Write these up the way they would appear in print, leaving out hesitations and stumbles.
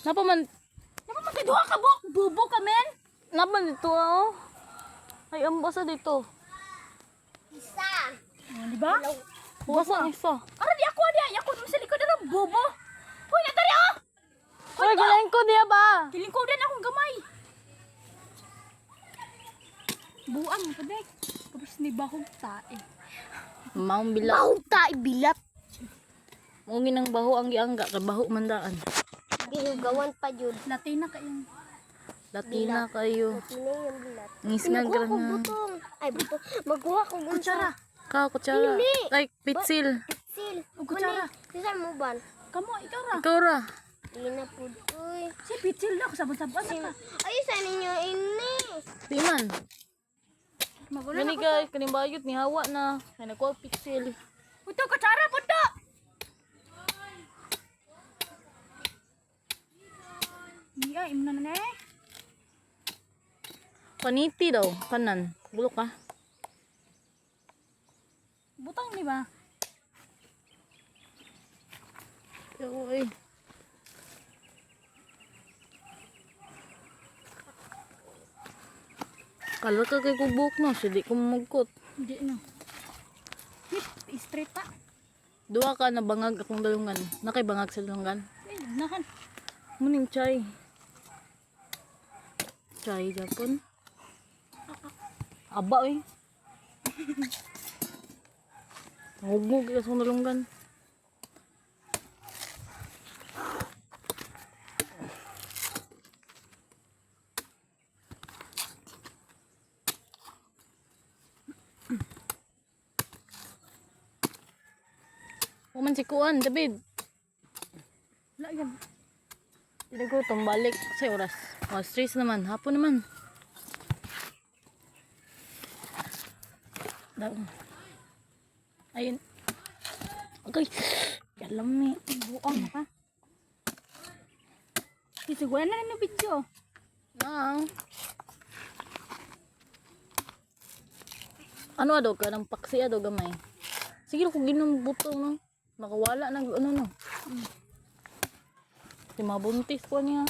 Napa man Duha ka bubo ka men. napa dito oh. Ay ambasa dito. Isa. Di ba? Buwas ang isa. Ara di ako mo sa likod ra bobo. Hoy na tari oh. Hoy, galain ko diya ba? Kilingkodan akong gamay. Buang pa dek. Tapos ni bahog tae. Maong bila. Bahog ta ibilat. Mungi nang baho ang giangga kay baho mandaan. Bihugawan pa jud. Latina ka yung Latina kayo. Sino yung bilat? Ngisnan ka Magkuha ko na. butong. Ay butong. Magkuha ko kutsara. Ka kutsara. Dili. Ay pitsil. Sil. Kutsara. Sisa mo ban? Kamo ikaw ra. Ikaw ra. Di na po. Uy. Si pitsil na ako sabon-sabon ka. Ay sa ninyo ini. Di man. Magulo Gani na ko. guys, kaning bayot ni hawa na. Kay nakuha pitsil. Puto kutsara puto. Iya, imna na eh. Paniti daw, kanan. Bulok ka. Butang ni ba? Uy. Kala ka kay kubok no, di ko magkot. Hindi no. Hip, straight pa. Duwa ka na bangag akong dalungan. Nakay bangag sa dalungan. Eh, nahan. Muning chay. Chay Japon. Aba eh. Ngugog ka sa dalungan. Kuman si Kuan, David. Wala yan. Tidak ko balik sa oras. O, stress naman. Hapon naman. Daw. Ayun. Okay. Kalami. Buang pa. Siguro na ng video. Nang. Ano ado ka? Nang paksi ado gamay. Sige kung ginong buto no. Nakawala na ano no. Si mabuntis ko niya.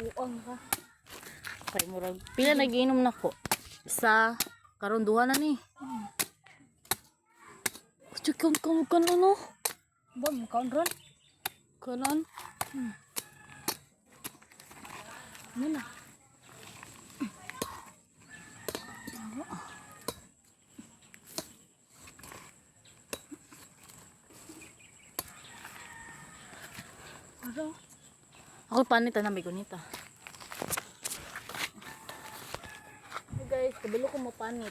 Buang ka. Kay murag. Pila nagiinom na ko. Sa karunduhan na ni. Chukong kan ano? Bom, kaunron. Kanan. Ano na? Ano? Ako panita na may gunita. Hey guys, kabalo ko mapanit.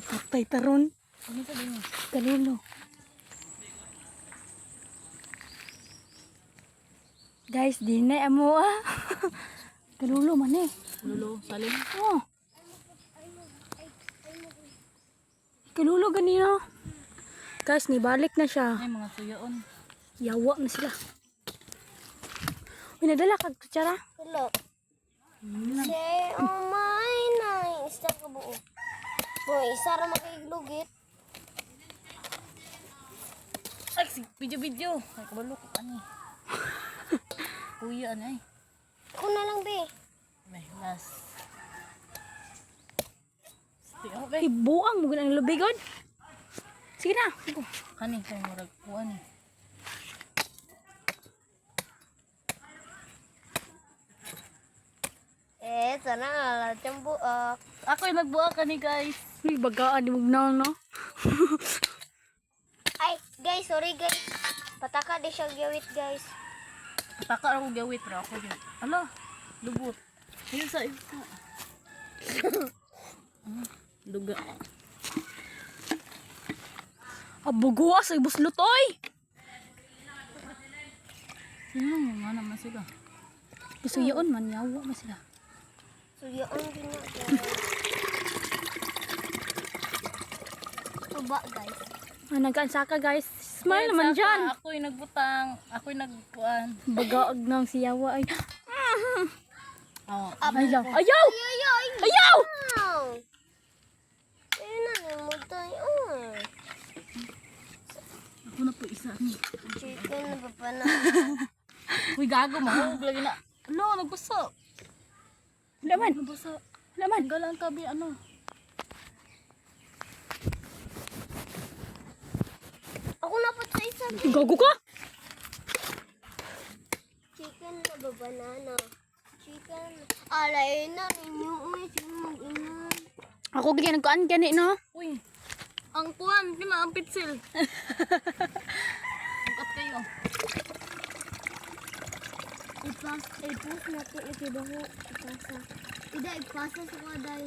Patay taron. Ano sa din? Kalulo. Guys, di na amo ah. Kalulo man eh. Lulo, salim. Oh. Kalulo ganino. Guys, nibalik na siya. Ay mga suyaon. Yawa na sila. Uy, nadala kag kutsara. Hello. Say, oh my nice. Isa ka buo. Boy, isa ra makahiglugit. Ay, video. Ay, kabalo ko ani. Kuya anay. Ako na lang, be. May last. Okay. Ay, buang mo ganang lubigod. Sige na. Kani kay murag kuan ni. Sana nga lang buak. Ako yung nagbuak kani guys. Uy, bagaan mo na no. Ay, guys, sorry guys. Pataka di siya gawit, guys. Pataka ako gawit ra ako din. Ala, lubot. Ayun sa isa. Duga. Abuguas ay buslutoy. Sino nga naman sila? Isuyaon man yawa man sila. So, yun ang ginagawa. Tuba, guys. Nag-ansaka guys. Smile naman dyan. Ako'y nagbutang. Ako'y nagkuan. Bagaag ng siyawa ay. Oh. Ayaw! Ayaw! Ayaw! Ayun na, namutay. Ako na po isa. Chicken na ba pa na? Uy, gago. Mahulog lagi na. Ano, nagbasa. Laman! Nagbasa. Laman! Galang kabi, ano. Ako na po sa isa. Gago ka! Chicken na ba banana? Chicken. Alay na ninyo. Uy, sino mag-inom? Ako gigyan nagkuan gani no? Uy. Ang kuan, di ma, ang pitsil. Angkat kayo. Ipos na po ikibaho. Ipasa. Ida, ipasa sa kaday.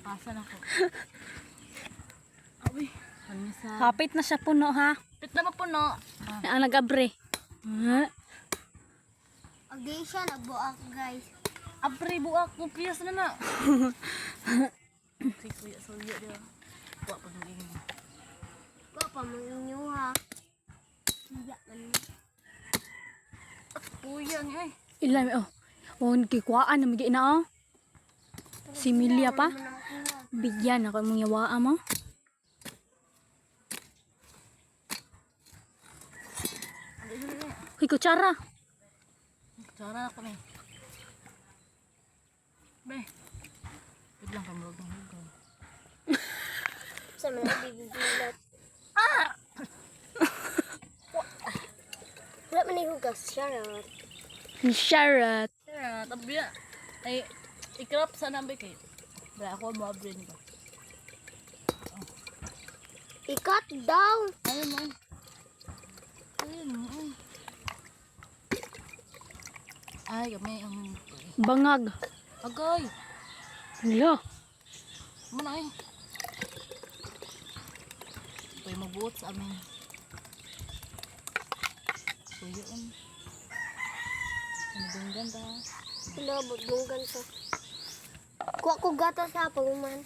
Pasa na ko. Uy. Panisa. Kapit na siya puno ha. Pit na mapuno. Ang nagabre. Ha? Agay siya, nagbuak guys. Apre, buak mo. Piyas na na. Si kuya, suyo dia. Buak pa naging. Ko pa manginyo ha. Iya man. Kuya niya eh. Ilan oh. Oh, nagkikwaan na magi na oh. Si Milia pa. Bigyan ako mong yawaa mo. Hoy, kutsara. Cara ako na eh. Be. Wait lang kamulog ng hugaw. Sa mga bibilat. Wala man ihugas. Charot. Sharat. Kaya, tabi na. Ay, ikrap sa nambay kayo. Wala ako maabrin ko. Ikat daw. Ayun mo. Ayun mo. Ay, kami ang... Bangag. Agay! Hala. Muna eh. Ito'y magbuot sa amin. So yun. Ano bang ganda? Pilabot mong ganito. Kuha ko gatas ha, paguman.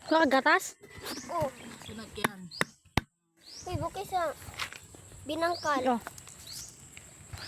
Gatas? Oh, Sunod yan. uy, bukay sa binangkal. Oh.